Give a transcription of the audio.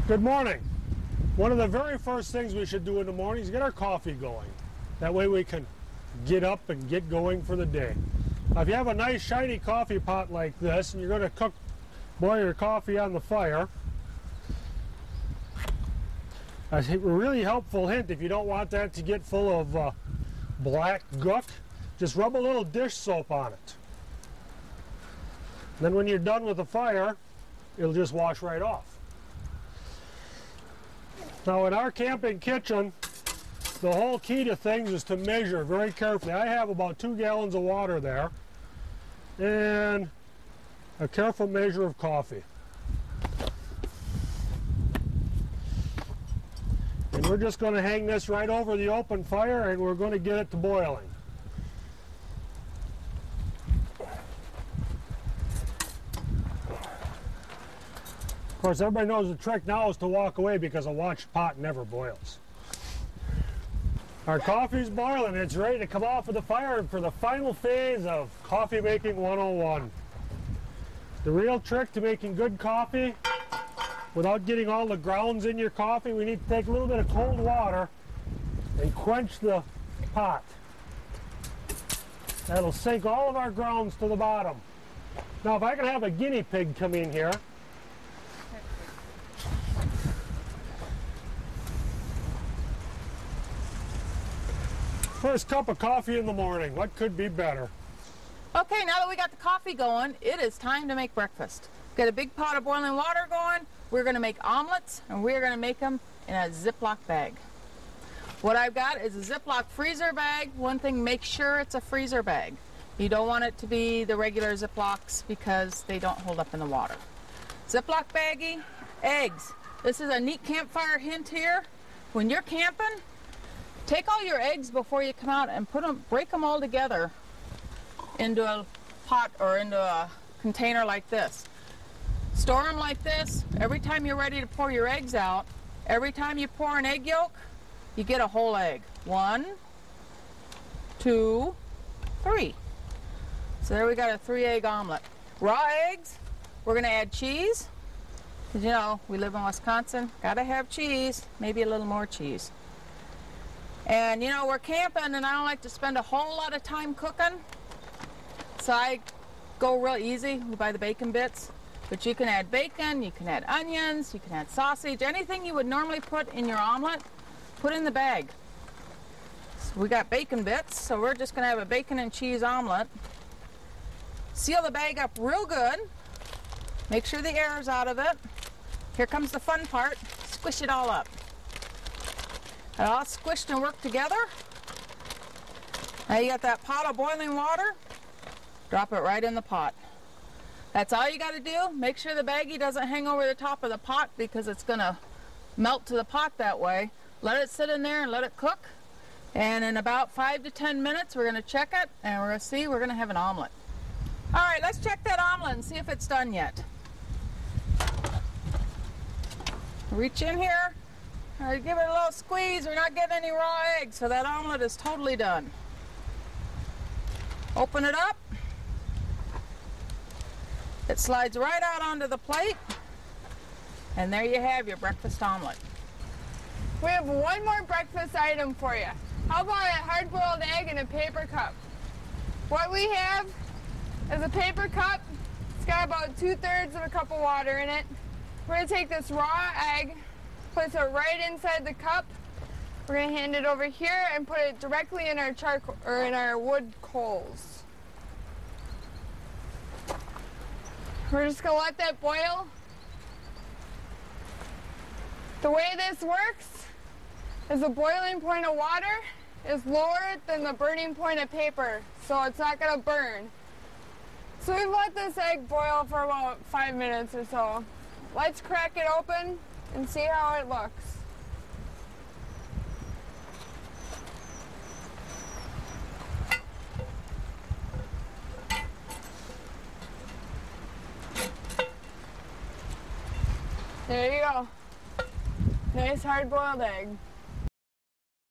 Good morning. One of the very first things we should do in the morning is get our coffee going. That way we can get up and get going for the day. Now, if you have a nice shiny coffee pot like this and you're going to boil your coffee on the fire, a really helpful hint, if you don't want that to get full of black gook, just rub a little dish soap on it. Then when you're done with the fire, it'll just wash right off. Now in our camping kitchen, the whole key to things is to measure very carefully. I have about 2 gallons of water there and a careful measure of coffee. And we're just going to hang this right over the open fire and we're going to get it to boiling. Of course, everybody knows the trick now is to walk away because a watched pot never boils. Our coffee's boiling. It's ready to come off of the fire for the final phase of Coffee Making 101. The real trick to making good coffee without getting all the grounds in your coffee, we need to take a little bit of cold water and quench the pot. That'll sink all of our grounds to the bottom. Now, if I can have a guinea pig come in here. First cup of coffee in the morning. What could be better? Okay, now that we got the coffee going, it is time to make breakfast. Got a big pot of boiling water going. We're going to make omelets, and we're going to make them in a Ziploc bag. What I've got is a Ziploc freezer bag. One thing, make sure it's a freezer bag. You don't want it to be the regular Ziplocs because they don't hold up in the water. Ziploc baggie, eggs. This is a neat campfire hint here. When you're camping, take all your eggs before you come out and break them all together into a pot or into a container like this. Store them like this. Every time you're ready to pour your eggs out, every time you pour an egg yolk, you get a whole egg. 1, 2, 3. So there we got a 3-egg omelet. Raw eggs, we're going to add cheese. Because you know, we live in Wisconsin, gotta have cheese, maybe a little more cheese. And you know, we're camping and I don't like to spend a whole lot of time cooking. So I go real easy. We buy the bacon bits. But you can add bacon, you can add onions, you can add sausage. Anything you would normally put in your omelet, put in the bag. So we got bacon bits, so we're just going to have a bacon and cheese omelet. Seal the bag up real good. Make sure the air is out of it. Here comes the fun part. Squish it all up. And all squished and worked together. Now you got that pot of boiling water. Drop it right in the pot. That's all you got to do. Make sure the baggie doesn't hang over the top of the pot because it's going to melt to the pot that way. Let it sit in there and let it cook. And in about 5 to 10 minutes, we're going to check it and we're going to see we're going to have an omelet. All right, let's check that omelet and see if it's done yet. Reach in here. All right, give it a little squeeze. We're not getting any raw eggs, so that omelet is totally done. Open it up. It slides right out onto the plate. And there you have your breakfast omelet. We have one more breakfast item for you. How about a hard-boiled egg in a paper cup? What we have is a paper cup. It's got about 2/3 of a cup of water in it. We're going to take this raw egg, place it right inside the cup. We're going to hand it over here and put it directly in our charcoal or in our wood coals. We're just going to let that boil. The way this works is the boiling point of water is lower than the burning point of paper, so it's not going to burn. So we've let this egg boil for about 5 minutes or so. Let's crack it open and see how it looks. There you go. Nice hard-boiled egg.